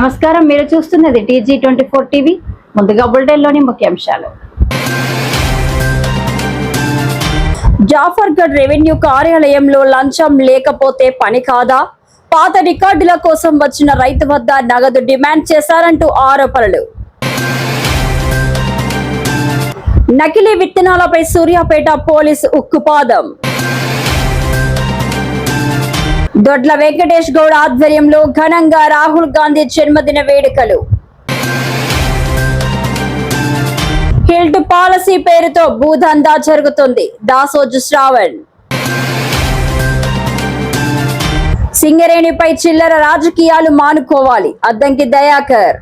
నమస్కారం, మీరు చూస్తున్నది TG24 టీవీ. ముందుగా బులెటిన్లోని ముఖ్యాంశాలు. జాఫర్గఢ్ రెవెన్యూ కార్యాలయంలో లంచం లేకపోతే పని కాదా? పాత రికార్డుల కోసం వచ్చిన రైతు వద్ద నగదు డిమాండ్ చేశారంటూ ఆరోపణలు. నకిలీ విత్తనాలపై సూర్యాపేట పోలీసు ఉక్కుపాదం. దొడ్ల వెంకటేష్ గౌడ్ ఆధ్వర్యంలో ఘనంగా రాహుల్ గాంధీ జన్మదిన వేడుకలు. హిల్ట్ పాలసీ పేరుతో భూదందా జరుగుతుంది. దాసోజు శ్రావణ్. సింగరేణిపై చిల్లర రాజకీయాలు మానుకోవాలి. అద్దంకి దయాకర్.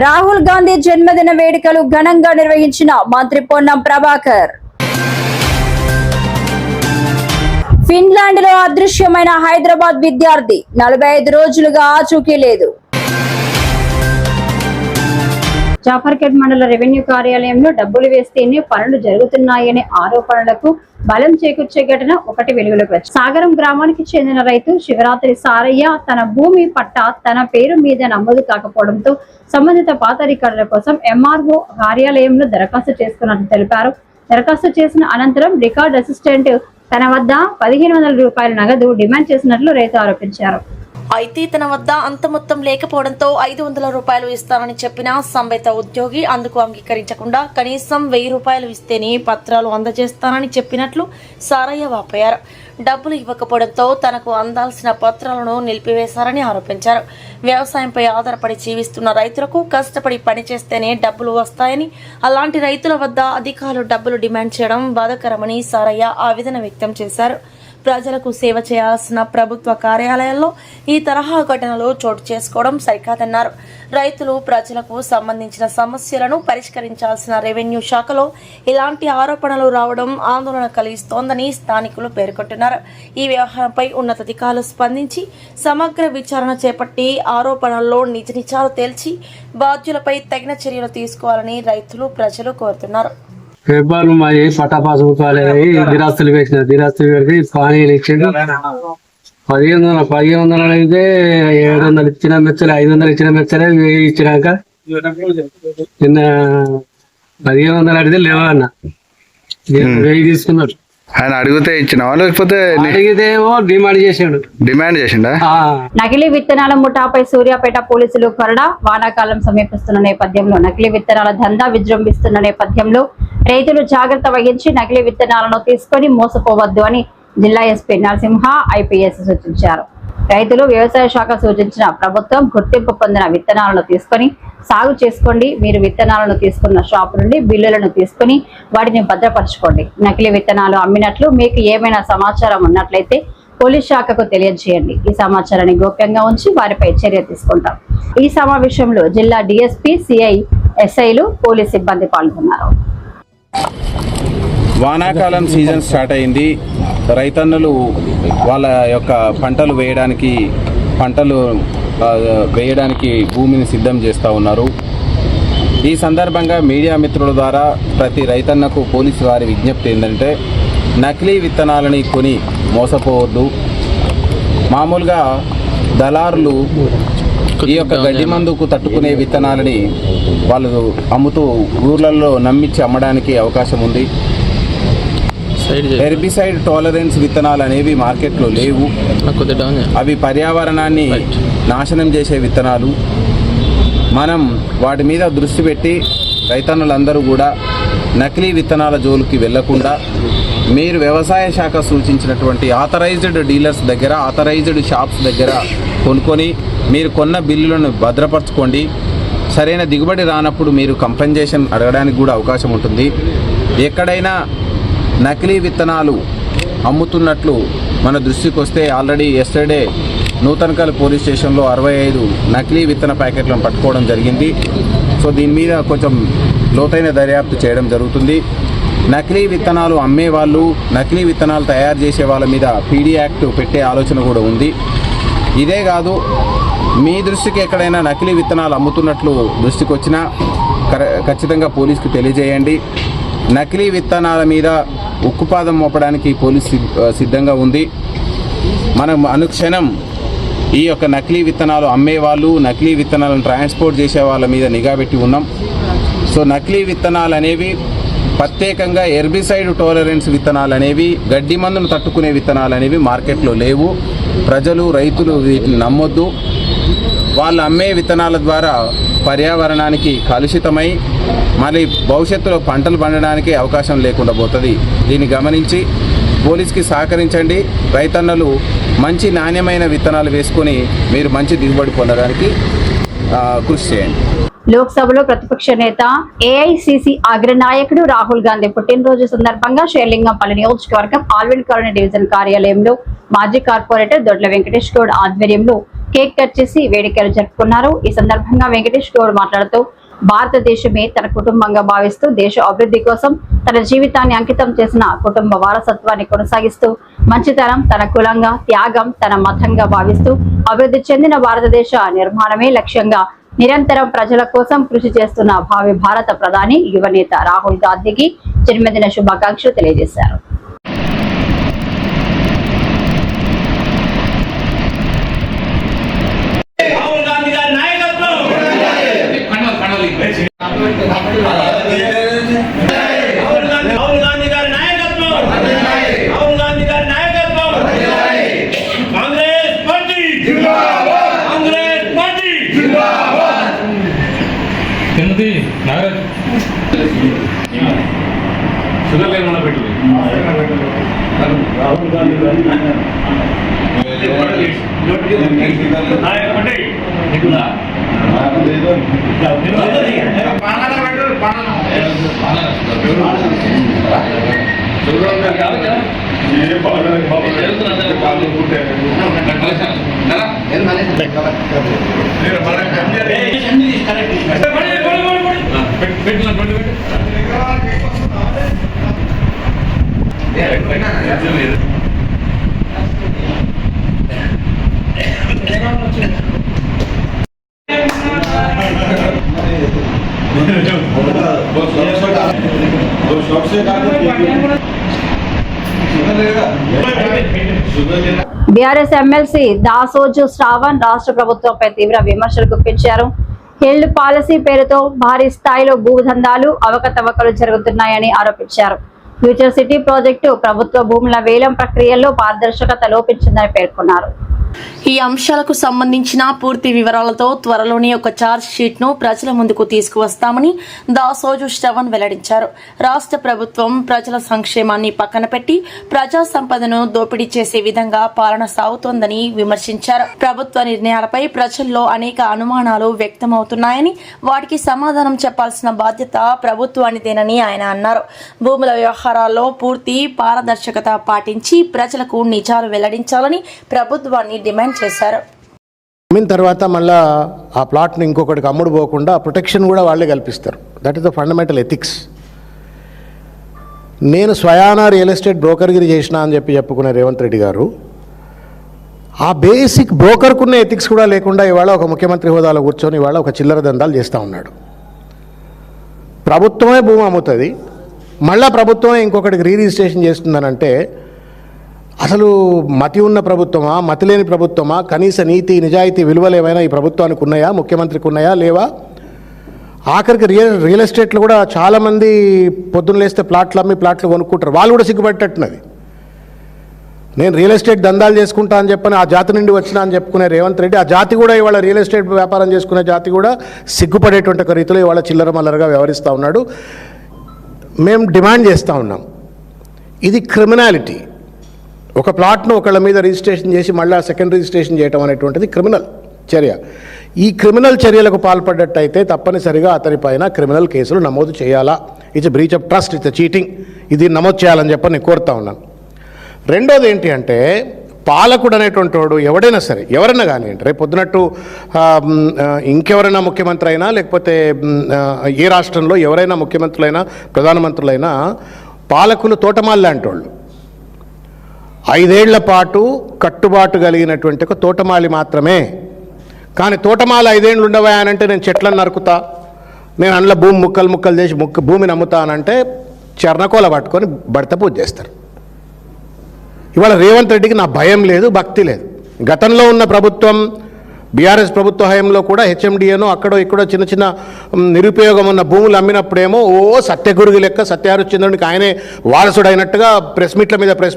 రాహుల్ గాంధీ జన్మదిన వేడుకలు ఘనంగా నిర్వహించిన మంత్రి పొన్నం ప్రభాకర్. ఫిన్లాండ్ లో అదృశ్యమైన హైదరాబాద్ విద్యార్థి 45 రోజులుగా ఆచూకీ లేదు. జాఫర్గఢ్ మండల రెవెన్యూ కార్యాలయంలో డబ్బులు వేస్తేనే పనులు జరుగుతున్నాయనే ఆరోపణలకు బలం చేకూర్చే ఘటన ఒకటి వెలుగులోకి వచ్చింది. సాగరం గ్రామానికి చెందిన రైతు శివరాత్రి సారయ్య తన భూమి పట్టా తన పేరు మీద నమోదు కాకపోవడంతో సంబంధిత పాత రికార్డుల కోసం MRO కార్యాలయంలో దరఖాస్తు చేసుకున్నట్లు తెలిపారు. దరఖాస్తు చేసిన అనంతరం రికార్డ్ అసిస్టెంట్ తన వద్ద 1500 రూపాయల నగదు డిమాండ్ చేసినట్లు రైతు ఆరోపించారు. అయితే తన వద్ద అంత మొత్తం లేకపోవడంతో 500 రూపాయలు ఇస్తానని చెప్పిన సంబంధిత ఉద్యోగి అందుకు అంగీకరించకుండా కనీసం 1000 రూపాయలు ఇస్తేనే పత్రాలు అందజేస్తానని చెప్పినట్లు సారయ్య వాపోయారు. డబ్బులు ఇవ్వకపోవడంతో తనకు అందాల్సిన పత్రాలను నిలిపివేశారని ఆరోపించారు. వ్యవసాయంపై ఆధారపడి జీవిస్తున్న రైతులకు కష్టపడి పనిచేస్తేనే డబ్బులు వస్తాయని, అలాంటి రైతుల వద్ద అధికారులు డబ్బులు డిమాండ్ చేయడం బాధాకరమని సారయ్య ఆవేదన వ్యక్తం చేశారు. ప్రజలకు సేవ చేయాల్సిన ప్రభుత్వ కార్యాలయాల్లో ఈ తరహా ఘటనలు చోటు చేసుకోవడం సరికాదన్నారు. రైతులు ప్రజలకు సంబంధించిన సమస్యలను పరిష్కరించాల్సిన రెవెన్యూ శాఖలో ఇలాంటి ఆరోపణలు రావడం ఆందోళన కలిగిస్తోందని స్థానికులు పేర్కొంటున్నారు. ఈ వ్యవహారంపై ఉన్నతాధికారులు స్పందించి సమగ్ర విచారణ చేపట్టి ఆరోపణల్లో నిజ నిజాలు తేల్చి బాధ్యులపై తగిన చర్యలు తీసుకోవాలని రైతులు ప్రజలు కోరుతున్నారు. పేపర్లు మరి పటాపాసు దిరాస్తులు వేసిన దిరాస్తులు పెడితే పానీ ఇచ్చిండు. 1500 అయితే 700 ఇచ్చిన మెచ్చలే, 500 ఇచ్చిన మెచ్చలే, 1000 ఇచ్చినాక నిన్న 1500 అడిగితే లేవన్న 1000 తీసుకున్నాడు. ఆయన అడిగితే ఇచ్చినావా లేకపోతే అడిగితేమో డిమాండ్ చేసిండా? నకిలీ విత్తనాల ముఠాపై సూర్యాపేట పోలీసులు కొరడా. వానాకాలం సమీపిస్తున్న నేపథ్యంలో నకిలీ విత్తనాల దందా విజృంభిస్తున్న నేపథ్యంలో రైతులు జాగ్రత్త వహించి నకిలీ విత్తనాలను తీసుకొని మోసపోవద్దు అని జిల్లా ఎస్పీ నరసింహ IPS సూచించారు. రైతులు వ్యవసాయ శాఖ సూచించిన ప్రభుత్వం గుర్తింపు పొందిన విత్తనాలను తీసుకొని సాగు చేసుకోండి. మీరు విత్తనాలను తీసుకున్న షాపు నుండి బిల్లులను తీసుకుని వాటిని భద్రపరచుకోండి. నకిలీ విత్తనాలు అమ్మినట్లు మీకు ఏమైనా సమాచారం ఉన్నట్లయితే పోలీస్ శాఖకు తెలియజేయండి. ఈ సమాచారాన్ని గోప్యంగా ఉంచి వారిపై చర్య తీసుకుంటాం. ఈ సమావేశంలో జిల్లా DSP, CI, SIలు, పోలీస్ సిబ్బంది పాల్గొన్నారు. వానాకాలం సీజన్ స్టార్ట్ అయింది. రైతన్నలు వాళ్ళ యొక్క పంటలు వేయడానికి భూమిని సిద్ధం చేస్తూ ఉన్నారు. ఈ సందర్భంగా మీడియా మిత్రుల ద్వారా ప్రతి రైతన్నకు పోలీసు వారి విజ్ఞప్తి ఏంటంటే నకిలీ విత్తనాలని కొని మోసపోవద్దు. మామూలుగా దళారులు ఈ యొక్క గడ్డి మందుకు తట్టుకునే విత్తనాలని వాళ్ళు అమ్ముతూ ఊర్లలో నమ్మించి అమ్మడానికి అవకాశం ఉంది. హెర్బిసైడ్ టాలరెన్స్ విత్తనాలు అనేవి మార్కెట్లో లేవు. అవి పర్యావరణాన్ని నాశనం చేసే విత్తనాలు. మనం వాటి మీద దృష్టి పెట్టి రైతన్నులందరూ కూడా నకిలీ విత్తనాల జోలికి వెళ్లకుండా మీరు వ్యవసాయ శాఖ సూచించినటువంటి ఆథరైజ్డ్ డీలర్స్ దగ్గర, ఆథరైజ్డ్ షాప్స్ దగ్గర కొనుక్కొని మీరు కొన్న బిల్లులను భద్రపరచుకోండి. సరైన దిగుబడి రానప్పుడు మీరు కంపెన్సేషన్ అడగడానికి కూడా అవకాశం ఉంటుంది. ఎక్కడైనా నకిలీ విత్తనాలు అమ్ముతున్నట్లు మన దృష్టికి వస్తే ఆల్రెడీ ఎస్టర్డే నూతనకల్ పోలీస్ స్టేషన్లో 65 నకిలీ విత్తన ప్యాకెట్లను పట్టుకోవడం జరిగింది. సో దీని మీద కొంచెం లోతైన దర్యాప్తు చేయడం జరుగుతుంది. నకిలీ విత్తనాలు అమ్మేవాళ్ళు, నకిలీ విత్తనాలు తయారు చేసే వాళ్ళ మీద PD యాక్ట్ పెట్టే ఆలోచన కూడా ఉంది. ఇదే కాదు, మీ దృష్టికి ఎక్కడైనా నకిలీ విత్తనాలు అమ్ముతున్నట్లు దృష్టికి వచ్చినా ఖచ్చితంగా పోలీసుకు తెలియజేయండి. నకిలీ విత్తనాల మీద ఉక్కుపాదం మోపడానికి పోలీసు సిద్ధంగా ఉంది. మనం అనుక్షణం ఈ యొక్క నకిలీ విత్తనాలు అమ్మేవాళ్ళు, నకిలీ విత్తనాలను ట్రాన్స్పోర్ట్ చేసే వాళ్ళ మీద నిఘా పెట్టి ఉన్నాం. సో నకిలీ విత్తనాలు అనేవి ప్రత్యేకంగా హెర్బిసైడ్ టాలరెన్స్ విత్తనాలు అనేవి, గడ్డి మందును తట్టుకునే విత్తనాలు అనేవి మార్కెట్లో లేవు. ప్రజలు, రైతులు వీటిని నమ్మొద్దు. వాళ్ళు అమ్మే విత్తనాల ద్వారా పర్యావరణానికి కలుషితమై మళ్ళీ భవిష్యత్తులో పంటలు పండడానికి అవకాశం లేకుండా పోతుంది. దీన్ని గమనించి పోలీస్కి సహకరించండి. రైతన్నలు మంచి నాణ్యమైన విత్తనాలు వేసుకొని మీరు మంచి దిగుబడి పొందడానికి కృషి చేయండి. లోక్సభలో ప్రతిపక్ష నేత ఏఐసిసి అగ్రనాయకుడు రాహుల్ గాంధీ పుట్టినరోజు సందర్భంగా షేర్లింగంపల్లి నియోజకవర్గం ఆల్విన్ కాలనీ డివిజన్ కార్యాలయంలో మాజీ కార్పొరేటర్ దొడ్ల వెంకటేష్ గౌడ్ ఆధ్వర్యంలో కేక్ కట్ చేసి వేడుకలు జరుపుకున్నారు. ఈ సందర్భంగా వెంకటేష్ గౌడ్ మాట్లాడుతూ భారతదేశమే తన కుటుంబంగా భావిస్తూ దేశ అభివృద్ధి కోసం తన జీవితాన్ని అంకితం చేసిన కుటుంబ వారసత్వాన్ని కొనసాగిస్తూ మంచితనం తన కులంగా, త్యాగం తన మతంగా భావిస్తూ అభివృద్ధి చెందిన భారతదేశ నిర్మాణమే లక్ష్యంగా నిరంతరం ప్రజల కోసం కృషి చేస్తున్న భావి భారత ప్రధాని యువనేత రాహుల్ గాంధీకి జన్మదిన శుభాకాంక్షలు తెలియజేశారు. షుగర్ లేకుండా పెట్టు. బీఆర్ఎస్ ఎమ్మెల్సీ దాసోజు శ్రావణ్ రాష్ట్ర ప్రభుత్వంపై తీవ్ర విమర్శలు గుప్పించారు. హిల్డ్ పాలసీ పేరుతో భారీ స్థాయిలో భూదందాలు, అవకతవకలు జరుగుతున్నాయని ఆరోపించారు. ఫ్యూచర్ సిటీ ప్రాజెక్టు ప్రభుత్వ భూముల వేలం ప్రక్రియల్లో పారదర్శకత లోపించిందని పేర్కొన్నారు. ఈ అంశాలకు సంబంధించిన పూర్తి వివరాలతో త్వరలోనే ఒక ఛార్జ్ షీట్ ను ప్రజల ముందుకు తీసుకువస్తామని దాసోజు శ్రవణ్ వెల్లడించారు. రాష్ట్ర ప్రభుత్వం ప్రజల సంక్షేమాన్ని పక్కన పెట్టి ప్రజా సంపదను దోపిడీ చేసే విధంగా పాలన సాగుతోందని విమర్శించారు. ప్రభుత్వ నిర్ణయాలపై ప్రజల్లో అనేక అనుమానాలు వ్యక్తమవుతున్నాయని, వాటికి సమాధానం చెప్పాల్సిన బాధ్యత ప్రభుత్వానిదేనని ఆయన అన్నారు. భూముల వ్యవహారాల్లో పూర్తి పారదర్శకత పాటించి ప్రజలకు నిజాలు వెల్లడించాలని ప్రభుత్వాన్ని డిమాండ్ చేశారు. అమ్మిన తర్వాత మళ్ళీ ఆ ప్లాట్ని ఇంకొకటికి అమ్ముడు పోకుండా ప్రొటెక్షన్ కూడా వాళ్ళే కల్పిస్తారు. That is the fundamental ethics. నేను స్వయానా రియల్ ఎస్టేట్ బ్రోకర్గిరి చేసిన అని చెప్పుకునే రేవంత్ రెడ్డి గారు ఆ బేసిక్ బ్రోకర్కున్న ఎథిక్స్ కూడా లేకుండా ఇవాళ ఒక ముఖ్యమంత్రి హోదాలో కూర్చొని ఇవాళ ఒక చిల్లర దందాలు చేస్తూ ఉన్నాడు. ప్రభుత్వమే భూమి అమ్ముతుంది, మళ్ళీ ప్రభుత్వమే ఇంకొకటికి రిజిస్ట్రేషన్ చేస్తుందనంటే అసలు మతి ఉన్న ప్రభుత్వమా, మతి లేని ప్రభుత్వమా, కనీస నీతి నిజాయితీ విలువలు ఏమైనా ఈ ప్రభుత్వానికి ఉన్నాయా, ముఖ్యమంత్రికి ఉన్నాయా, లేవా? ఆఖరికి రియల్ ఎస్టేట్లో కూడా చాలామంది పొద్దున్న లేస్తే ప్లాట్లు అమ్మి ప్లాట్లు కొనుక్కుంటారు. వాళ్ళు కూడా సిగ్గుపట్టేట్టున్నది. నేను రియల్ ఎస్టేట్ దందాలు చేసుకుంటా అని చెప్పని ఆ జాతి నుండి వచ్చినా అని చెప్పుకునే రేవంత్ రెడ్డి, ఆ జాతి కూడా ఇవాళ రియల్ ఎస్టేట్ వ్యాపారం చేసుకునే జాతి కూడా సిగ్గుపడేటువంటి ఒక రీతిలో ఇవాళ చిల్లర మల్లరగా వ్యవహరిస్తూ ఉన్నాడు. మేము డిమాండ్ చేస్తూ ఉన్నాం, ఇది క్రిమినాలిటీ. ఒక ప్లాట్ను ఒకళ్ళ మీద రిజిస్ట్రేషన్ చేసి మళ్ళీ సెకండ్ రిజిస్ట్రేషన్ చేయడం అనేటువంటిది క్రిమినల్ చర్య. ఈ క్రిమినల్ చర్యలకు పాల్పడ్డట్టయితే తప్పనిసరిగా అతని పైన క్రిమినల్ కేసులు నమోదు చేయాలా. It's breach of trust, it's cheating. ఇది నమోదు చేయాలని చెప్పి నేను కోరుతా ఉన్నాను. రెండోది ఏంటి అంటే, పాలకుడు అనేటువంటి వాడు ఎవడైనా సరే, ఎవరైనా కానివ్వండి, రేపు పొద్దునట్టు ఇంకెవరైనా ముఖ్యమంత్రి అయినా లేకపోతే ఏ రాష్ట్రంలో ఎవరైనా ముఖ్యమంత్రులైనా ప్రధానమంత్రులైనా పాలకులు తోటమాలి లాంటి వాళ్ళు. 5 ఏళ్ల పాటు కట్టుబాటు కలిగినటువంటి ఒక తోటమాలి మాత్రమే. కానీ తోటమాలి 5 ఏళ్ళు ఉండవా అని అంటే నేను చెట్లను నరుకుతా, నేను అందులో భూమి ముక్కలు చేసి భూమిని అమ్ముతా అనంటే చర్ణకోల పట్టుకొని బడత పూజ చేస్తారు. ఇవాళ రేవంత్ రెడ్డికి నా భయం లేదు, భక్తి లేదు. గతంలో ఉన్న ప్రభుత్వం బీఆర్ఎస్ ప్రభుత్వ హయాంలో కూడా హెచ్ఎండిఏనో అక్కడో ఇక్కడో చిన్న చిన్న నిరుపయోగం ఉన్న భూములు అమ్మినప్పుడేమో సత్యగురుగు లెక్క సత్యహరిశ్చంద్రునికి ఆయనే వారసుడు అయినట్టుగా ప్రెస్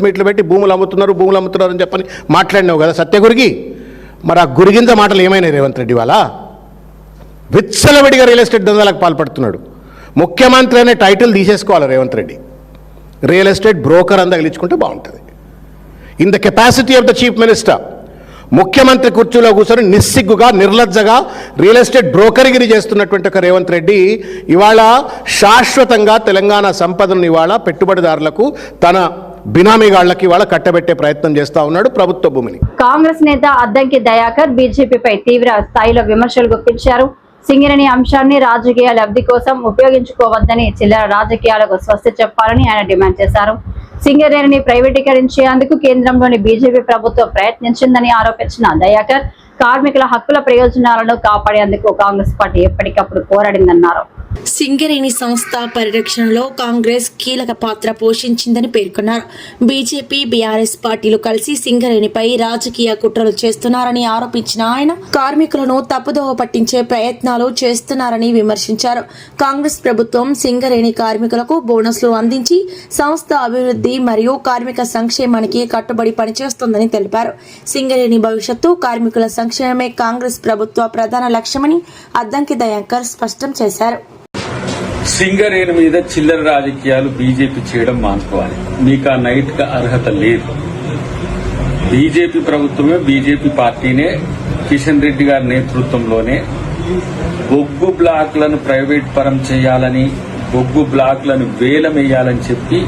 మీట్లు పెట్టి భూములు అమ్ముతున్నారు అని చెప్పని మాట్లాడినావు కదా సత్యగురుగి. మరి ఆ గురిగింజ మాటలు ఏమైనాయి రేవంత్ రెడ్డి వాళ్ళ? విచ్చలవిడిగా రియల్ ఎస్టేట్ దందాలకు పాల్పడుతున్నాడు. ముఖ్యమంత్రి అనే టైటిల్ తీసేసుకోవాలి Revanth Reddy. Real estate broker అని తగిలించుకుంటే బాగుంటుంది. In the capacity of the chief minister, ముఖ్యమంత్రి కుర్చీలో కూర్చొని నిస్సిగ్గుగా నిర్లజ్జగా రియల్ ఎస్టేట్ బ్రోకర్గిరి చేస్తున్నటువంటి ఒక రేవంత్ రెడ్డి ఇవాళ శాశ్వతంగా తెలంగాణ సంపదను ఇవాళ పెట్టుబడిదారులకు తన బినామీగాళ్లకి ఇవాళ కట్టబెట్టే ప్రయత్నం చేస్తా ఉన్నాడు ప్రభుత్వ భూమిని. కాంగ్రెస్ నేత అద్దంకి దయాకర్ బీజేపీపై తీవ్ర స్థాయిలో విమర్శలు గుప్పించారు. సింగరేణి అంశాన్ని రాజకీయ లబ్ధి కోసం ఉపయోగించుకోవద్దని, చిల్లర రాజకీయాలకు స్వస్తి చెప్పాలని ఆయన డిమాండ్ చేశారు. సింగరేణిని ప్రైవేటీకరించేందుకు కేంద్రంలోని బీజేపీ ప్రభుత్వం ప్రయత్నించిందని ఆరోపించిన దయాకర్, కార్మికుల హక్కుల ప్రయోజనాలను కాపాడేందుకు కాంగ్రెస్ పార్టీ ఎప్పటికప్పుడు పోరాడిందన్నారు. సింగరేణి సంస్థ పరిరక్షణలో కాంగ్రెస్ కీలక పాత్ర పోషించిందని పేర్కొన్నారు. బీజేపీ, బీఆర్ఎస్ పార్టీలు కలిసి సింగరేణిపై రాజకీయ కుట్రలు చేస్తున్నారని ఆరోపించిన ఆయన, కార్మికులను తప్పుదోవ పట్టించే ప్రయత్నాలు చేస్తున్నారని విమర్శించారు. కాంగ్రెస్ ప్రభుత్వం సింగరేణి కార్మికులకు బోనస్లు అందించి సంస్థ అభివృద్ధి మరియు కార్మిక సంక్షేమానికి కట్టుబడి పనిచేస్తోందని తెలిపారు. సింగరేణి భవిష్యత్తు, కార్మికుల సంక్షేమమే కాంగ్రెస్ ప్రభుత్వ ప్రధాన లక్ష్యమని అద్దంకి దయాకర్ స్పష్టం చేశారు. సింగరేణి మీద చిల్లర రాజకీయాలు బీజేపీ చేయడం మానుకోవాలి. మీకు ఆ నైతిక అర్హత లేదు. బీజేపీ ప్రభుత్వమే, బీజేపీ పార్టీనే కిషన్ రెడ్డి గారి నేతృత్వంలోనే బొగ్గు బ్లాక్లను ప్రైవేట్ పరం చేయాలని, బొగ్గు బ్లాక్లను వేలమేయాలని చెప్పి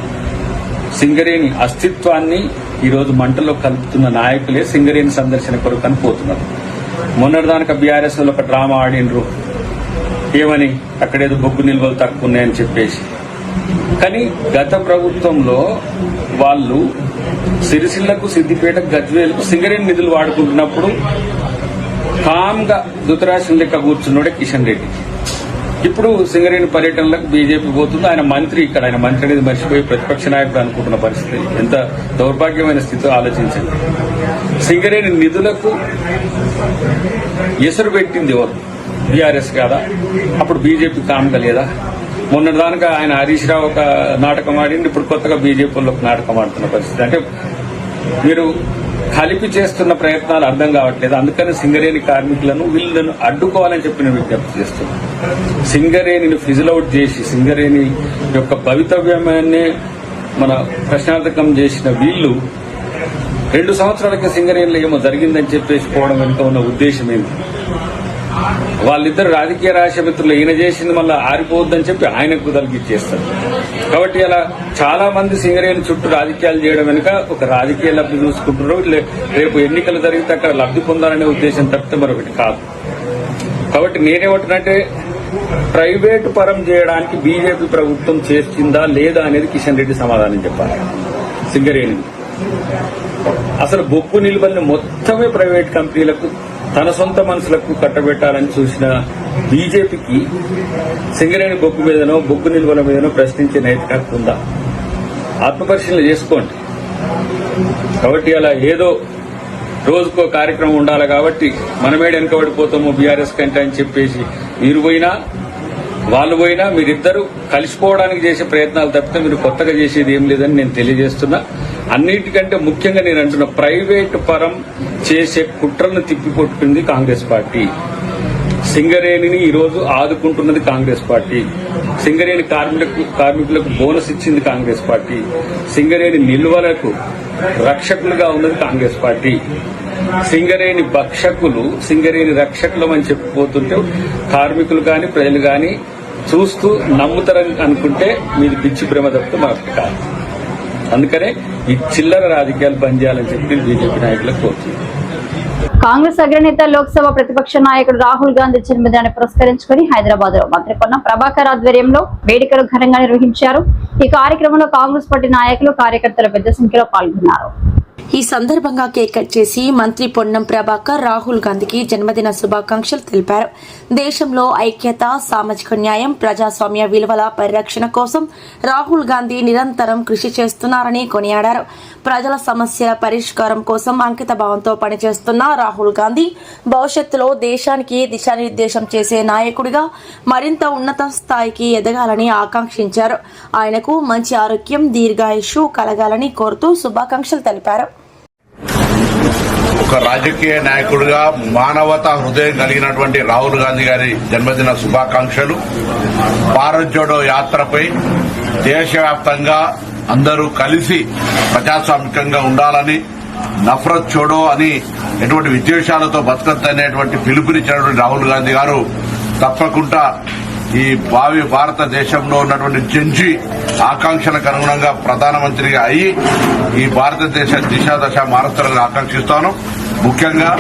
సింగరేణి అస్తిత్వాన్ని ఈరోజు మంటలో కలుపుతున్న నాయకులే సింగరేణి సందర్శన కొరకు అని పోతున్నారు. మొన్నటిదానిక బీఆర్ఎస్ లో ఒక డ్రామా ఆడినరు, ఏమని అక్కడేదో బొగ్గు నిల్వలు తక్కువ ఉన్నాయని చెప్పేసి. కానీ గత ప్రభుత్వంలో వాళ్ళు సిరిసిల్లకు, సిద్దిపేట, గజ్వేలకు సింగరేణి నిధులు వాడుకుంటున్నప్పుడు కామ్గా ధృతరాష్ట్రం లెక్క కూర్చున్నాడే కిషన్ రెడ్డి. ఇప్పుడు సింగరేణి పర్యటనలకు బీజేపీ పోతుంది. ఆయన మంత్రి, ఇక్కడ ఆయన మంత్రి అనేది మర్చిపోయి ప్రతిపక్ష నాయకుడు అనుకుంటున్న పరిస్థితి. ఎంత దౌర్భాగ్యమైన స్థితితో ఆలోచించండి. సింగరేణి నిధులకు ఎసరు పెట్టింది ఎవరు? బీఆర్ఎస్ కాదా? అప్పుడు బీజేపీ కామ్గా లేదా? మొన్నటిదానిక ఆయన హరీష్ రావు ఒక నాటకం ఆడింది, ఇప్పుడు కొత్తగా బీజేపీలో ఒక నాటకం ఆడుతున్న పరిస్థితి. అంటే మీరు కలిపి చేస్తున్న ప్రయత్నాలు అర్థం కావట్లేదు. అందుకని సింగరేణి కార్మికులను, వీళ్ళను అడ్డుకోవాలని చెప్పి నేను విజ్ఞప్తి చేస్తున్నాను. సింగరేణిని ఫిజిల్ అవుట్ చేసి సింగరేణి యొక్క భవితవ్యాన్ని మన ప్రశ్నార్థకం చేసిన వీళ్ళు 2 సంవత్సరాలకి సింగరేణిలో ఏమో జరిగిందని చెప్పేసి పోవడం వెనుక ఉన్న ఉద్దేశం ఏంటి? వాళ్ళిద్దరు రాజకీయ రాష్ట్రమిత్రులు, ఈయన చేసింది మళ్ళీ ఆరిపోవద్దని చెప్పి ఆయనకు తలిగిచ్చేస్తారు. కాబట్టి అలా చాలా మంది సింగరేణి చుట్టూ రాజకీయాలు చేయడం వెనుక ఒక రాజకీయ లబ్ధి చూసుకుంటున్నారు. రేపు ఎన్నికలు జరిగితే అక్కడ లబ్ధి పొందాలనే ఉద్దేశం తప్పితే మరొకటి కాదు. కాబట్టి నేనేమంటున్నంటే, ప్రైవేటు పరం చేయడానికి బీజేపీ ప్రభుత్వం చేస్తుందా లేదా అనేది కిషన్ రెడ్డి సమాధానం చెప్పాలి. సింగరేణి అసలు బొగ్గు నిల్వల్ని మొత్తమే ప్రైవేట్ కంపెనీలకు, తన సొంత మనుషులకు కట్టబెట్టాలని చూసిన బీజేపీకి సింగరేణి బొగ్గు మీదనో, బొగ్గు నిల్వల మీదనో ప్రశ్నించే నైతిక హక్కు ఉందా? ఆత్మపరిశీలన చేసుకోండి. కాబట్టి అలా ఏదో రోజుకో కార్యక్రమం ఉండాలి కాబట్టి మనమేడ వెనకబడిపోతాము బీఆర్ఎస్ కంటే అని చెప్పేసి మీరు పోయినా, వాళ్ళు పోయినా మీరిద్దరూ కలిసిపోవడానికి చేసే ప్రయత్నాలు తప్పితే మీరు కొత్తగా చేసేది ఏం లేదని నేను తెలియజేస్తున్నా. అన్నిటికంటే ముఖ్యంగా నేను అంటున్న, ప్రైవేటు పరం చేసే కుట్రలను తిప్పికొట్టింది కాంగ్రెస్ పార్టీ. సింగరేణిని ఈరోజు ఆదుకుంటున్నది కాంగ్రెస్ పార్టీ. సింగరేణి కార్మికులకు బోనస్ ఇచ్చింది కాంగ్రెస్ పార్టీ. సింగరేణి నిల్వలకు రక్షకులుగా ఉన్నది కాంగ్రెస్ పార్టీ. సింగరేణి భక్షకులు, సింగరేణి రక్షకులం అని చెప్పిపోతుంటే కార్మికులు కానీ ప్రజలు కానీ చూస్తూ నమ్ముతారని అనుకుంటే మీది పిచ్చి భ్రమ తప్పితే మరొకటి కాదు. అందుకనే ఈ చిల్లర రాజకీయాలు బంద్ చేయాలని చెప్పి బీజేపీ నాయకులకు కోరుతున్నారు. కాంగ్రెస్ అగ్రనేత, లోక్సభ ప్రతిపక్ష నాయకుడు రాహుల్ గాంధీ జన్మదినాన్ని పురస్కరించుకుని హైదరాబాద్ లో మంత్రి పొన్నం ప్రభాకర్ ఆధ్వర్యంలో వేడుకలు ఘనంగా నిర్వహించారు. ఈ కార్యక్రమంలో కాంగ్రెస్ పార్టీ నాయకులు, కార్యకర్తలు పెద్ద సంఖ్యలో పాల్గొన్నారు. ఈ సందర్భంగా కేక్ కట్ చేసి మంత్రి పొన్నం ప్రభాకర్ రాహుల్ గాంధీకి జన్మదిన శుభాకాంక్షలు తెలిపారు. దేశంలో ఐక్యత, సామాజిక న్యాయం, ప్రజాస్వామ్య విలువల పరిరక్షణ కోసం రాహుల్ గాంధీ నిరంతరం కృషి చేస్తున్నారని కొనియాడారు. ప్రజల సమస్యల పరిష్కారం కోసం అంకిత భావంతో పనిచేస్తున్న రాహుల్ గాంధీ భవిష్యత్తులో దేశానికి దిశానిర్దేశం చేసే నాయకుడిగా మరింత ఉన్నత స్థాయికి ఎదగాలని ఆకాంక్షించారు. ఆయనకు మంచి ఆరోగ్యం, దీర్ఘాయుష్షు కలగాలని కోరుతూ శుభాకాంక్షలు తెలిపారు. ఒక రాజకీయ నాయకుడిగా మానవతా హృదయం కలిగినటువంటి రాహుల్ గాంధీ గారి జన్మదిన శుభాకాంక్షలు. భారత్ జోడో యాత్రపై దేశవ్యాప్తంగా అందరూ కలిసి ప్రజాస్వామికంగా ఉండాలని, నఫరత్ చోడో అని ఎటువంటి విద్వేషాలతో బతకద్దనేటువంటి పిలుపునిచ్చినటువంటి రాహుల్ గాంధీ గారు తప్పకుండా ఈ భావి భారతదేశంలో ఉన్నటువంటి జంజి ఆకాంక్షలకు అనుగుణంగా ప్రధానమంత్రిగా అయ్యి ఈ భారతదేశ దిశాదశ మారుస్తారని ఆకాంక్షిస్తాను. ముఖ్యంగా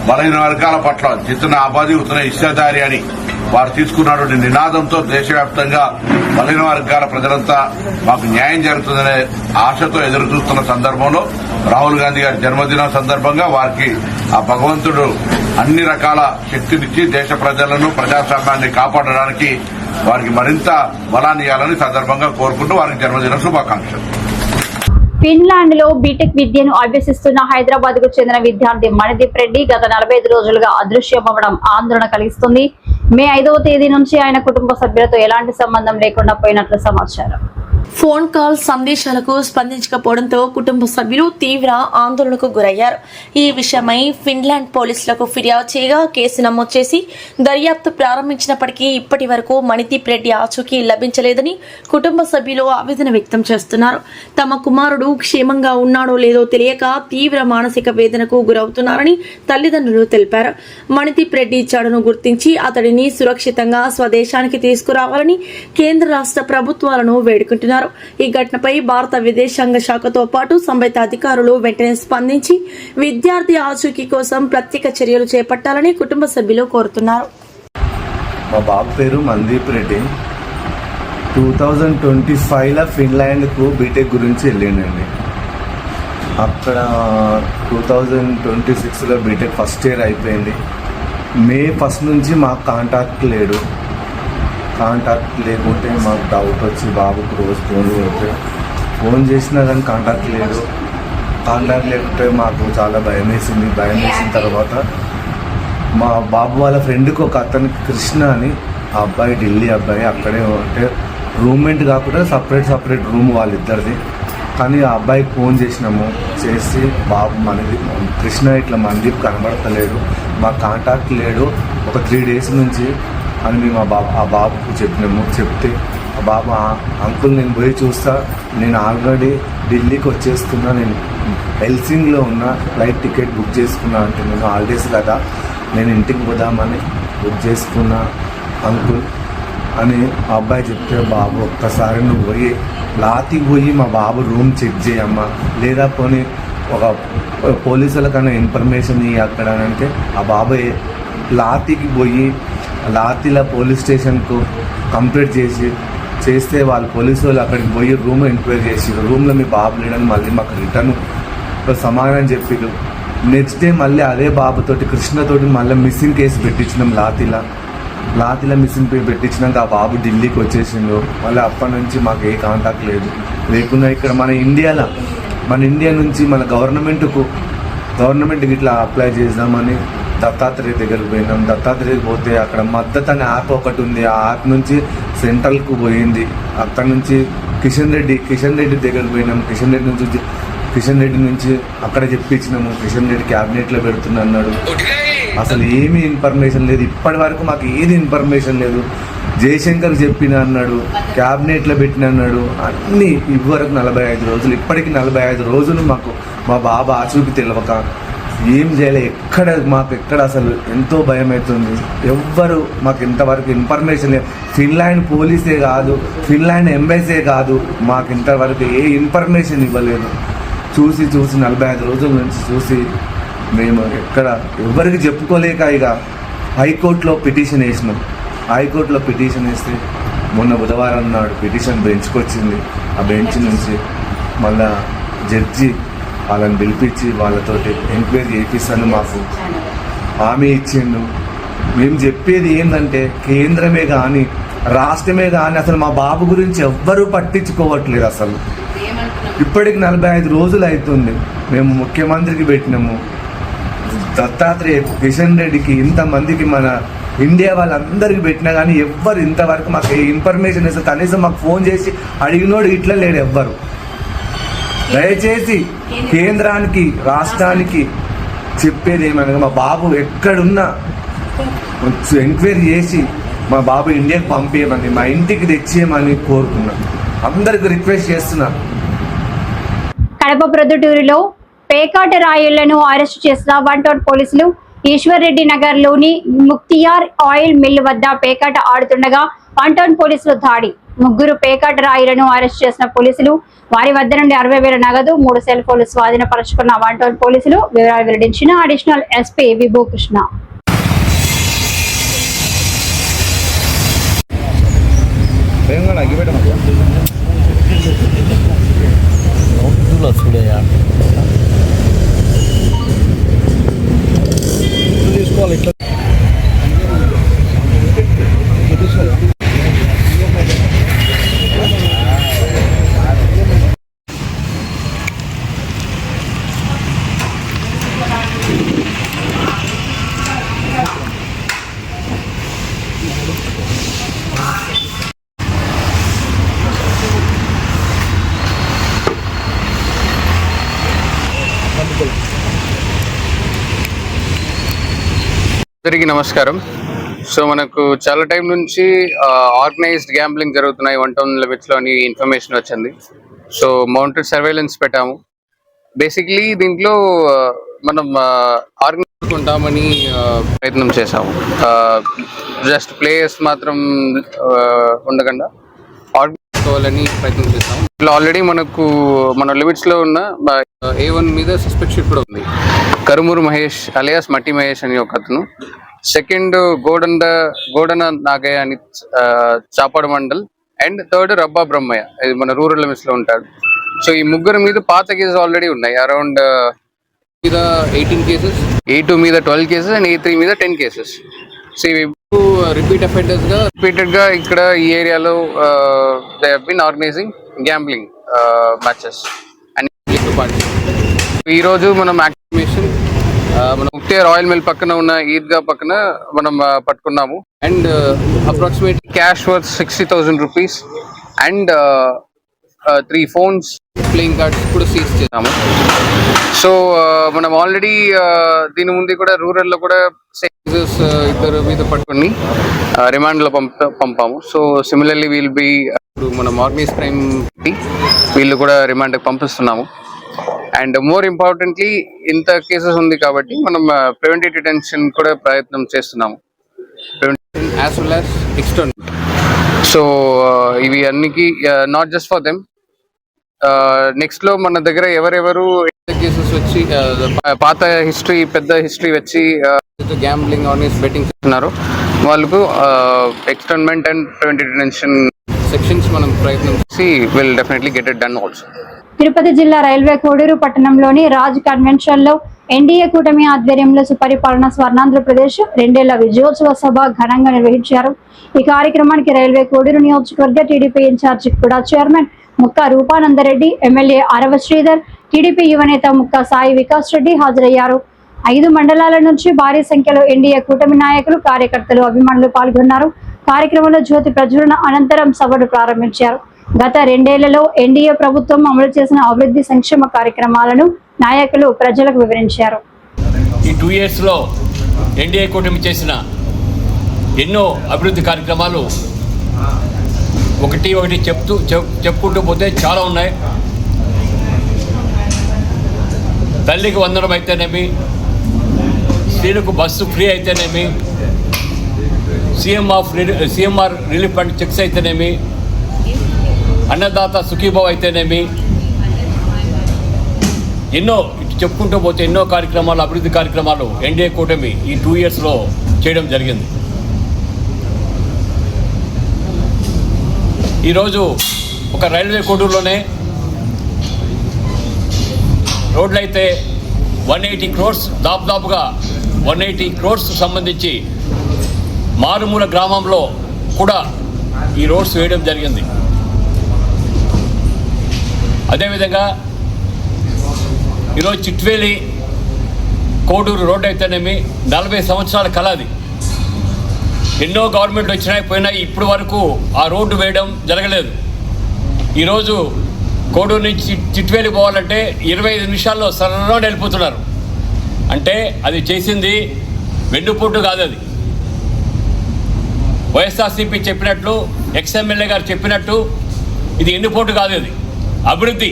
బలహీన వర్గాల పట్ల జితన ఆబాది ఉతన ఇష్టదారి అని వారు తీసుకున్నటువంటి నినాదంతో దేశవ్యాప్తంగా బలహీన వర్గాల ప్రజలంతా మాకు న్యాయం జరుగుతుందనే ఆశతో ఎదురు చూస్తున్న సందర్భంలో రాహుల్ గాంధీ గారి జన్మదినం సందర్భంగా వారికి ఆ భగవంతుడు అన్ని రకాల శక్తినిచ్చి దేశ ప్రజలను, ప్రజాస్వామ్యాన్ని కాపాడడానికి వారికి మరింత బలాన్ని ఇవ్వాలని సందర్భంగా కోరుకుంటూ వారికి జన్మదిన శుభాకాంక్షలు. ఫిన్లాండ్ లో బీటెక్ విద్యను అభ్యసిస్తున్న హైదరాబాద్ కు చెందిన విద్యార్థి మణిదీప్ రెడ్డి గత 45 రోజులుగా అదృశ్యమవ్వడం ఆందోళన కలిగిస్తుంది. మే 5వ తేదీ నుంచి ఆయన కుటుంబ సభ్యులతో ఎలాంటి సంబంధం లేకుండా పోయినట్లు సమాచారం. ఫోన్ కాల్ సందేశాలకు స్పందించకపోవడంతో కుటుంబ సభ్యులు తీవ్ర ఆందోళనకు గురయ్యారు. ఈ విషయమై ఫిన్లాండ్ పోలీసులకు ఫిర్యాదు చేయగా కేసు నమోదు చేసి దర్యాప్తు ప్రారంభించినప్పటికీ ఇప్పటి వరకు మణిదీప్ రెడ్డి ఆచూకీ లభించలేదని కుటుంబ సభ్యులు ఆవేదన వ్యక్తం చేస్తున్నారు. తమ కుమారుడు క్షేమంగా ఉన్నాడో లేదో తెలియక తీవ్ర మానసిక వేదనకు గురవుతున్నారని తల్లిదండ్రులు తెలిపారు. మణిదీప్ రెడ్డి చెడును గుర్తించి అతడిని సురక్షితంగా స్వదేశానికి తీసుకురావాలని కేంద్ర రాష్ట్ర ప్రభుత్వాలను వేడుకుంటున్నారు. ఈ ఘటనపై భారత విదేశాంగ శాఖతో పాటు సంబంధిత అధికారులు వెంటనే స్పందించి విద్యార్థి ఆచూకీ కోసం ప్రత్యేక చర్యలు చేపట్టాలని కుటుంబ సభ్యులు కోరుతున్నారు. మా బాబు పేరు మణిదీప్ రెడ్డి. 2025లో ఫిన్లాండ్కు బీటెక్ గురించి వెళ్ళిండండి. అక్కడ 2026లో బీటెక్ ఫస్ట్ ఇయర్ అయిపోయింది. మే 1 నుంచి మాకు కాంటాక్ట్ లేకుంటే మాకు డౌట్ వచ్చి బాబుకు రోజు ఫోన్ చేసినా కానీ కాంటాక్ట్ లేకుంటే మాకు చాలా భయం వేసిన తర్వాత మా బాబు వాళ్ళ ఫ్రెండ్కి ఒక అతనికి కృష్ణ అని ఆ అబ్బాయి, ఢిల్లీ అబ్బాయి, అక్కడే అంటే రూమ్మేట్ కాకుండా సపరేట్ రూమ్ వాళ్ళిద్దరిది. కానీ ఆ అబ్బాయికి ఫోన్ చేసి బాబు కృష్ణ ఇట్లా మణిదీప్ కనబడతలేడు, మాకు కాంటాక్ట్ లేడు, ఒక 3 days నుంచి అని మేము ఆ బాబుకు చెప్తే ఆ బాబు అంకుల్ నేను పోయి చూస్తా, నేను ఆల్రెడీ ఢిల్లీకి వచ్చేస్తున్నా, నేను హెల్సింగ్లో ఉన్న ఫ్లైట్ టికెట్ బుక్ చేసుకున్నా, అంటే నేను హాలిడేస్ కదా నేను ఇంటికి పోదామని బుక్ చేసుకున్నా అంకుల్ అని ఆ అబ్బాయి చెప్తే, బాబు ఒక్కసారి నువ్వు లాతికి పోయి మా బాబు రూమ్ చెక్ చేయమ్మా, లేదా పోనీ ఒక పోలీసులకన్నా ఇన్ఫర్మేషన్ ఇవ్వ అక్కడ అంటే ఆ బాబాయ్ లాతికి పోయి లాతిలా పోలీస్ స్టేషన్కు కంప్లీట్ చేస్తే వాళ్ళు పోలీసు వాళ్ళు అక్కడికి పోయి రూమ్ ఎంక్వైరీ చేసిరు. రూమ్లో మీ బాబు లేడని మళ్ళీ మాకు రిటర్న్ సమాధానం చెప్పిరు. నెక్స్ట్ డే మళ్ళీ అదే బాబుతోటి కృష్ణతోటి మళ్ళీ మిస్సింగ్ కేసు పెట్టించినాం. లాతిలా మిస్సింగ్ పెట్టించినాక ఆ బాబు ఢిల్లీకి వచ్చేసిండు. మళ్ళీ అప్పటి నుంచి మాకు ఏ కాంటాక్ట్ లేకుండా ఇక్కడ మన ఇండియా నుంచి మన గవర్నమెంట్కి ఇట్లా అప్లై చేద్దామని దత్తాత్రేయ దగ్గరికి పోయినాం. దత్తాత్రేయకి పోతే అక్కడ మద్దతు అనే యాప్ ఒకటి ఉంది, ఆ యాప్ నుంచి సెంట్రల్కు పోయింది. అక్కడ నుంచి కిషన్ రెడ్డి దగ్గరికి పోయినాం. కిషన్ రెడ్డి నుంచి అక్కడ చెప్పించినాము. కిషన్ రెడ్డి క్యాబినెట్లో పెడుతున్నా అన్నాడు. అసలు ఏమీ ఇన్ఫర్మేషన్ లేదు, ఇప్పటి వరకు మాకు ఏది ఇన్ఫర్మేషన్ లేదు. జయశంకర్ చెప్పిన అన్నాడు, క్యాబినెట్లో పెట్టిన అన్నాడు. అన్నీ ఇవ్వరకు 45 రోజులు, ఇప్పటికి 45 రోజులు మాకు మా బాబా ఆచూకీ తెలియక ఏం చేయలే. మాకు ఎక్కడ అసలు ఎంతో భయం అవుతుంది. ఎవ్వరు మాకు ఇంతవరకు ఇన్ఫర్మేషన్ లేదు. ఫిన్లాండ్ పోలీసే కాదు, ఫిన్లాండ్ ఎంబసీ కాదు, మాకు ఇంతవరకు ఏ ఇన్ఫర్మేషన్ ఇవ్వలేదు. చూసి 45 రోజుల నుంచి చూసి మేము ఎక్కడ ఎవరికి చెప్పుకోలేక ఇక హైకోర్టులో పిటిషన్ వేసినాం. హైకోర్టులో పిటిషన్ వేస్తే మొన్న బుధవారం నాడు పిటిషన్ బెంచ్కి వచ్చింది. ఆ బెంచ్ నుంచి మళ్ళా జడ్జి వాళ్ళని పిలిపించి వాళ్ళతోటి ఎంక్వైరీ చేపిస్తాను మాకు హామీ ఇచ్చిండు. మేము చెప్పేది ఏంటంటే కేంద్రమే కానీ రాష్ట్రమే కానీ అసలు మా బాబు గురించి ఎవ్వరూ పట్టించుకోవట్లేదు. అసలు ఇప్పటికి 45 రోజులు అవుతుంది మేము ముఖ్యమంత్రికి పెట్టినాము, దత్తాత్రేయ, కిషన్ రెడ్డికి, ఇంతమందికి, మన ఇండియా వాళ్ళందరికీ పెట్టినా కానీ ఎవ్వరు ఇంతవరకు మాకు ఇన్ఫర్మేషన్ ఇస్తే కనీసం మాకు ఫోన్ చేసి అడిగినోడు ఇట్లా లేడు ఎవ్వరు. దయచేసి కేంద్రానికి రాష్ట్రానికి చెప్పేది ఏమనగా మా బాబు ఎక్కడున్నా ఎంక్వైరీ చేసి మా బాబు ఇండియాకి పంపేయమని, మా ఇంటికి తెచ్చేయమని కోరుతున్నాను. అందరికి రిక్వెస్ట్ చేస్తున్నాను. కడప ప్రొద్దుటూరులో పేకాట రాయుళ్లను అరెస్టు చేసిన 1 టౌన్ పోలీసులు ఈశ్వర్ రెడ్డి నగర్ లోని ముక్తియార్ ఆయిల్ మిల్ వద్ద పేకాట ఆడుతుండగా 1 టౌన్ పోలీసులు దాడి. 3 పేకాట రాయులను అరెస్ట్ చేసిన పోలీసులు వారి వద్ద నుండి 60,000 నగదు, 3 సెల్ ఫోన్లు స్వాధీనపరుచుకున్న 1 టౌన్ పోలీసులు వివరాలు వెల్లడించిన అడిషనల్ ఎస్పీ విభూ కృష్ణ. అందరికీ నమస్కారం. సో మనకు చాలా టైం నుంచి ఆర్గనైజ్డ్ గ్యాంబ్లింగ్ జరుగుతున్నాయి 1 టౌన్ లిమిట్స్లో అని ఇన్ఫర్మేషన్ వచ్చింది. సో మౌంటెడ్ సర్వేలెన్స్ పెట్టాము. బేసిక్లీ దీంట్లో మనం ఆర్గనైజ్ ఉంటామని ప్రయత్నం చేసాము. జస్ట్ ప్లేయర్స్ మాత్రం ఉండకుండా ఆర్గనైజ్ కావాలని ప్రయత్నం చేసాము. ఇట్లా ఆల్రెడీ మనకు మన లిమిట్స్లో ఉన్న A1 మీద సస్పెక్ట్ షీట్ కూడా ఉంది. కరుమూరు మహేష్ అలియాస్ మట్టి మహేష్ అని ఒక అతను, సెకండ్ గోడన నాగయ్య అని చాపాడు మండల్, అండ్ థర్డ్ రబ్బా బ్రహ్మయ్య, ఇది మన రూరల్ లిమిట్స్ లో ఉంటాడు. సో ఈ 3 మీద పాత కేసెస్ ఆల్రెడీ ఉన్నాయి. అరౌండ్ మీద 18 కేసెస్, A2 మీద 12 కేసెస్ అండ్ A3 మీద 10 కేసెస్. సో ఇవి రిపీట్ అఫెండర్స్ గా రిపీటెడ్ గా ఇక్కడ ఈ ఏరియాలో they have been organising gambling matches and ఈ రోజు మనం యాక్టివేషన్ మనం ముక్తియార్ ఆయిల్ మిల్ పక్కన ఉన్న ఈద్గా పక్కన మనం పట్టుకున్నాము. And approximately cash worth 60,000 rupees and 3 phones, playing cards కూడా సీజ్ చేసాము. సో మనం ఆల్రెడీ దీని ముందు కూడా రూరల్లో కూడా ఇద్దరు మీద పట్టుకుని రిమాండ్లో పంపాము. సో సిమిలర్లీ వీల్ బి మనం ఆర్గనైజ్ క్రైమ్ వీళ్ళు కూడా రిమాండ్కి పంపిస్తున్నాము. అండ్ మోర్ ఇంపార్టెంట్లీ ఇంత కేసెస్ ఉంది కాబట్టి మనం ప్రివెంటివ్ డిటెన్షన్ కూడా ప్రయత్నం చేస్తున్నాము, preventive as well as external. So ఇవి అన్నికి not just for them. Next లో మన దగ్గర ఎవరెవరు కేసెస్ వచ్చి పాత హిస్టరీ, పెద్ద హిస్టరీ వచ్చి గ్యాంబ్లింగ్ ఆర్గనైజ్ బెట్టింగ్ చేస్తున్నారు వాళ్ళకు externment and preventive detention sections మనం ప్రయత్నం చేసి will definitely get it done also. Tirupati జిల్లా రైల్వే కోడూరు పట్టణంలోని రాజ్ కన్వెన్షన్ లో ఎన్డీఏ కూటమి ఆధ్వర్యంలో సుపరిపాలన స్వర్ణాంధ్రప్రదేశ్ 2 ఏళ్ల విజయోత్సవ సభ ఘనంగా నిర్వహించారు. ఈ కార్యక్రమానికి రైల్వే కోడూరు నియోజకవర్గ టీడీపీ ఇన్ఛార్జ్ కూడా చైర్మన్ ముక్కా రూపానందరెడ్డి, ఎమ్మెల్యే ఆరవ శ్రీధర్, టీడీపీ యువనేత ముక్కా సాయి వికాస్ రెడ్డి హాజరయ్యారు. 5 మండలాల నుంచి భారీ సంఖ్యలో ఎన్డీఏ కూటమి నాయకులు, కార్యకర్తలు, అభిమానులు పాల్గొన్నారు. కార్యక్రమంలో జ్యోతి ప్రజ్వలన అనంతరం సభను ప్రారంభించారు. గత 2 ఏళ్లలో ఎన్డీఏ ప్రభుత్వం అమలు చేసిన అభివృద్ధి సంక్షేమ కార్యక్రమాలను నాయకులు ప్రజలకు వివరించారు. ఈ 2 ఇయర్స్లో ఎన్డీఏ కూటమి చేసిన ఎన్నో అభివృద్ధి కార్యక్రమాలు ఒకటి చెప్పుకుంటూ పోతే చాలా ఉన్నాయి. తల్లికి వందనం అయితేనేమి, స్త్రీలకు బస్సు ఫ్రీ అయితేనేమి, సీఎంఆర్ రిలీఫ్ ఫండ్ చెక్స్ అయితేనేమి, అన్నదాత సుఖీభావ్ అయితేనేమి, ఎన్నో చెప్పుకుంటూ పోతే ఎన్నో కార్యక్రమాలు, అభివృద్ధి కార్యక్రమాలు ఎన్డీఏ కూటమి ఈ 2 ఇయర్స్లో చేయడం జరిగింది. ఈరోజు ఒక రైల్వే కోడూరులోనే రోడ్లు అయితే 180 crores దాదాపుగా 180 crores సంబంధించి మారుమూల గ్రామంలో కూడా ఈ రోడ్స్ వేయడం జరిగింది. అదేవిధంగా ఈరోజు చిట్వేలి కోడూరు రోడ్డు అయితేనేమి 40 సంవత్సరాల కల అది. ఎన్నో గవర్నమెంట్లు వచ్చినాయి పోయినాయి, ఇప్పటి వరకు ఆ రోడ్డు వేయడం జరగలేదు. ఈరోజు కోడూరు నుంచి చిట్వేలి పోవాలంటే 25 నిమిషాల్లో సరళంగా వెళ్ళిపోతున్నారు. అంటే అది చేసింది వెన్నుపోటు కాదు, అది వైఎస్ఆర్సీపీ చెప్పినట్లు, ఎక్స్ఎమ్మెల్యే గారు చెప్పినట్టు ఇది ఎన్నుపోటు కాదు, అది అభివృద్ధి.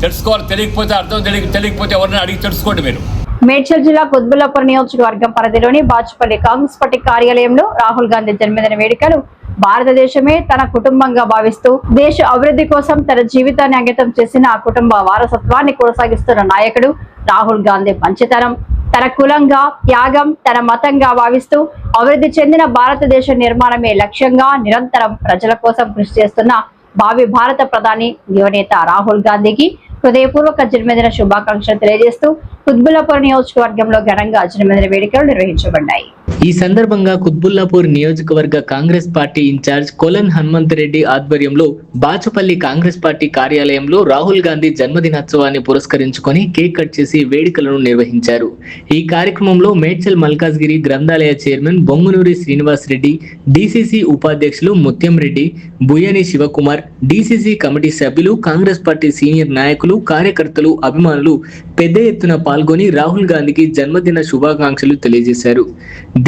తెలుసుకోవాలి, తెలియకపోతే అర్థం తెలియకపోతే ఎవరిని అడిగి తెలుసుకోండి మీరు. మేడ్చల్ జిల్లా కుత్బుల్లాపూర్ నియోజకవర్గం పరిధిలోని బాచుపల్లి కాంగ్రెస్ పార్టీ కార్యాలయంలో రాహుల్ గాంధీ జన్మదిన వేడుకలు భారతదేశమే తన కుటుంబంగా భావిస్తూ దేశ అభివృద్ధి కోసం తన జీవితాన్ని అంకితం చేసిన ఆ కుటుంబ వారసత్వాన్ని కొనసాగిస్తున్న నాయకుడు రాహుల్ గాంధీ మంచితనం, తన కులంగా, త్యాగం తన మతంగా భావిస్తూ అభివృద్ధి చెందిన భారతదేశ నిర్మాణమే లక్ష్యంగా నిరంతరం ప్రజల కోసం కృషి చేస్తున్న భావి భారత ప్రధాని యువనేత రాహుల్ గాంధీకి హృదయపూర్వక జన్మదిన శుభాకాంక్షలు తెలియజేస్తూ కుత్బుల్లాపూర్ నియోజకవర్గంలో ఘనంగా జన్మదిన వేడుకలు నిర్వహించబడ్డాయి. ఈ సందర్భంగా కుత్బుల్లాపూర్ నియోజకవర్గ కాంగ్రెస్ పార్టీ ఇన్ఛార్జ్ కొలన్ హనుమంతరెడ్డి ఆధ్వర్యంలో బాచుపల్లి కాంగ్రెస్ పార్టీ కార్యాలయంలో రాహుల్ గాంధీ జన్మదినోత్సవాన్ని పురస్కరించుకొని కేక్ కట్ చేసి వేడుకలను నిర్వహించారు. ఈ కార్యక్రమంలో మేడ్చల్ మల్కాజ్గిరి గ్రంథాలయ చైర్మన్ బొంగునూరి శ్రీనివాస్ రెడ్డి, డీసీసీ ఉపాధ్యక్షులు ముత్యం రెడ్డి, బుయ్యని శివకుమార్, డీసీసీ కమిటీ సభ్యులు, కాంగ్రెస్ పార్టీ సీనియర్ నాయకులు, కార్యకర్తలు, అభిమానులు పెద్ద ఎత్తున పాల్గొని రాహుల్ గాంధీకి జన్మదిన శుభాకాంక్షలు తెలియజేశారు.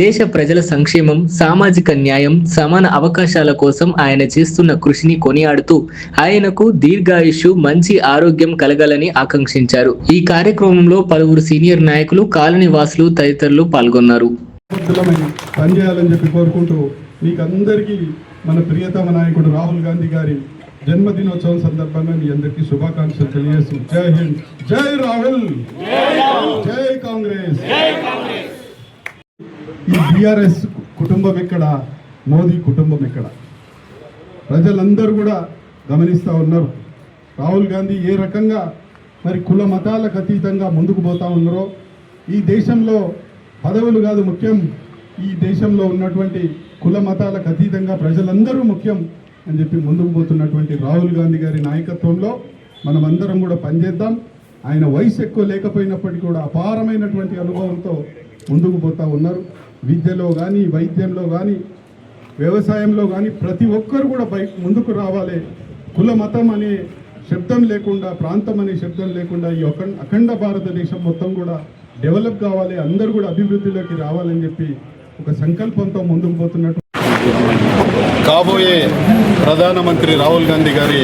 దేశ ప్రజల సంక్షేమం, సామాజిక న్యాయం, సమాన అవకాశాల కోసం ఆయన చేస్తున్న కృషిని కొనియాడుతూ ఆయనకు దీర్ఘాయుష్యు, మంచి ఆరోగ్యం కలగాలని ఆకాంక్షించారు. ఈ కార్యక్రమంలో పలువురు సీనియర్ నాయకులు, కాలనీ వాసులు తదితరులు పాల్గొన్నారు. పనిచేయాలని చెప్పి కోరుకుంటూ మీకు అందరికీ మన ప్రియతమ నాయకుడు రాహుల్ గాంధీ గారి జన్మదినోత్సవం సందర్భంగా మీ అందరికీ శుభాకాంక్షలు తెలియజేస్తూ జై హింద్, జై రాహుల్, జై కాంగ్రెస్. ఈ బీఆర్ఎస్ కుటుంబం ఎక్కడ, మోదీ కుటుంబం ఎక్కడ, ప్రజలందరూ కూడా గమనిస్తూ ఉన్నారు. రాహుల్ గాంధీ ఏ రకంగా మరి కుల మతాలకు అతీతంగా ముందుకు పోతా ఉన్నారో, ఈ దేశంలో పదవులు కాదు ముఖ్యం, ఈ దేశంలో ఉన్నటువంటి కుల మతాలకు అతీతంగా ప్రజలందరూ ముఖ్యం అని చెప్పి ముందుకు పోతున్నటువంటి రాహుల్ గాంధీ గారి నాయకత్వంలో మనం అందరం కూడా పనిచేద్దాం. ఆయన వయసు ఎక్కువ లేకపోయినప్పటికీ కూడా అపారమైనటువంటి అనుభవంతో ముందుకు పోతూ ఉన్నారు. విద్యలో కానీ, వైద్యంలో కానీ, వ్యవసాయంలో కానీ ప్రతి ఒక్కరు కూడా ముందుకు రావాలి. కుల మతం అనే శబ్దం లేకుండా, ప్రాంతం అనే శబ్దం లేకుండా ఈ అఖండ భారతదేశం మొత్తం కూడా డెవలప్ కావాలి, అందరూ కూడా అభివృద్ధిలోకి రావాలని చెప్పి ఒక సంకల్పంతో ముందుకు పోతున్నట్టు కాబోయే ప్రధానమంత్రి రాహుల్ గాంధీ గారి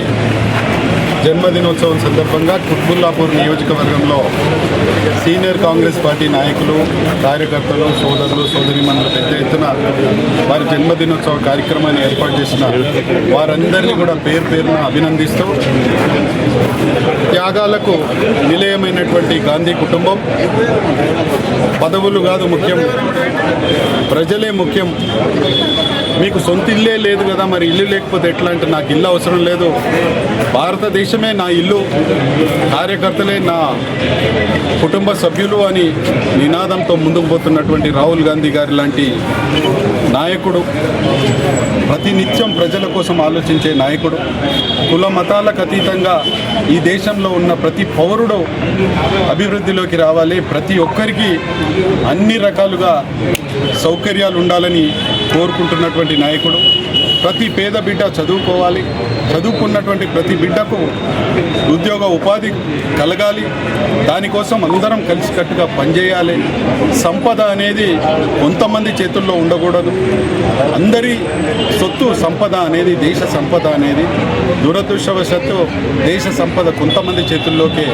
జన్మదినోత్సవం సందర్భంగా కుత్బుల్లాపూర్ నియోజకవర్గంలో సీనియర్ కాంగ్రెస్ పార్టీ నాయకులు, కార్యకర్తలు, సోదరులు, సోదరీమణులు పెద్ద ఎత్తున వారి జన్మదినోత్సవ కార్యక్రమాన్ని ఏర్పాటు చేసిన వారందరినీ కూడా పేరున అభినందిస్తూ, త్యాగాలకు నిలయమైనటువంటి గాంధీ కుటుంబం, పదవులు కాదు ముఖ్యం, ప్రజలే ముఖ్యం. మీకు సొంత ఇల్లే లేదు కదా, మరి ఇల్లు లేకపోతే ఎట్లా అంటే, నాకు ఇల్లు అవసరం లేదు, భారతదేశమే నా ఇల్లు, కార్యకర్తలే నా కుటుంబ సభ్యులు అని నినాదంతో ముందుకు పోతున్నటువంటి రాహుల్ గాంధీ గారి లాంటి నాయకుడు, ప్రతినిత్యం ప్రజల కోసం ఆలోచించే నాయకుడు, కుల మతాలకు అతీతంగా ఈ దేశంలో ఉన్న ప్రతి పౌరుడు అభివృద్ధిలోకి రావాలి, ప్రతి ఒక్కరికి అన్ని రకాలుగా సౌకర్యాలు ఉండాలని కోరుకుంటున్నటువంటి నాయకుడు. ప్రతి పేద బిడ్డ చదువుకోవాలి, చదువుకున్నటువంటి ప్రతి బిడ్డకు ఉద్యోగ ఉపాధి కలగాలి, దానికోసం అందరం కలిసికట్టుగా పనిచేయాలి. సంపద అనేది కొంతమంది చేతుల్లో ఉండకూడదు, అందరి సొత్తు సంపద అనేది, దేశ సంపద అనేది. దురదృష్టవశాత్తు దేశ సంపద కొంతమంది చేతుల్లోకే,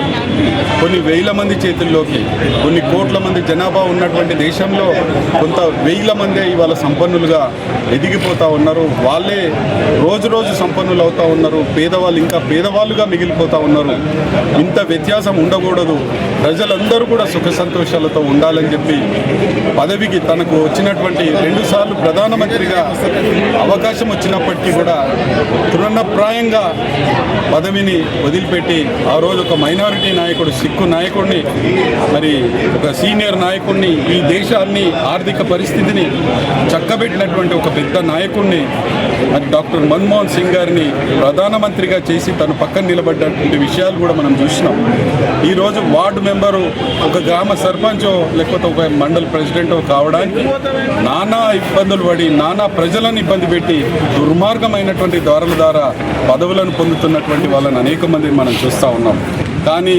కొన్ని వేల మంది చేతుల్లోకి, కొన్ని కోట్ల మంది జనాభా ఉన్నటువంటి దేశంలో కొంత వేల మందే ఇవాళ సంపన్నులుగా సంపన్నులుగా ఎదిగిపోతూ ఉన్నారు. వాళ్ళే రోజు రోజు సంపన్నులు అవుతూ ఉన్నారు. పేదవాళ్ళు ఇంకా పేదవాళ్ళుగా మిగిలిపోతూ ఉన్నారు. ఇంత వ్యత్యాసం ఉండకూడదు. ప్రజలందరూ కూడా సుఖ సంతోషాలతో ఉండాలని చెప్పి పదవికి తనకు వచ్చినటువంటి 2 సార్లు ప్రధానమంత్రిగా అవకాశం వచ్చినప్పటికీ కూడా తృణప్రాయంగా పదవిని వదిలిపెట్టి ఆ రోజు ఒక మైనారిటీ నాయకుడు, సిక్కు నాయకుడిని, మరి ఒక సీనియర్ నాయకుడిని, ఈ దేశాన్ని ఆర్థిక పరిస్థితిని చక్కబెట్టినటువంటి ఒక పెద్ద నాయకుడిని మరి డాక్టర్ మన్మోహన్ సింగ్ గారిని ప్రధానమంత్రిగా చేసి తను పక్కన నిలబడ్డటువంటి విషయాలు కూడా మనం చూసినాం. ఈరోజు వార్డు మెంబరు, ఒక గ్రామ సర్పంచో లేకపోతే ఒక మండల ప్రెసిడెంటో కావడానికి నానా ఇబ్బందులు పడి నానా ప్రజలను ఇబ్బంది పెట్టి దుర్మార్గమైనటువంటి దారుల ద్వారా పదవులను పొందుతున్నటువంటి వాళ్ళని అనేక మందిని మనం చూస్తూ ఉన్నాం. కానీ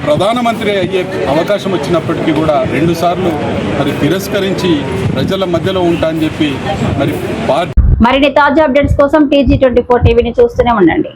ప్రధానమంత్రి అయ్యే అవకాశం వచ్చినప్పటికీ కూడా 2 సార్లు మరి తిరస్కరించి ప్రజల మధ్యలో ఉంటా అని చెప్పి మరి మరిన్ని తాజా అప్డేట్స్ కోసం TG24 టీవీని చూస్తూనే ఉండండి.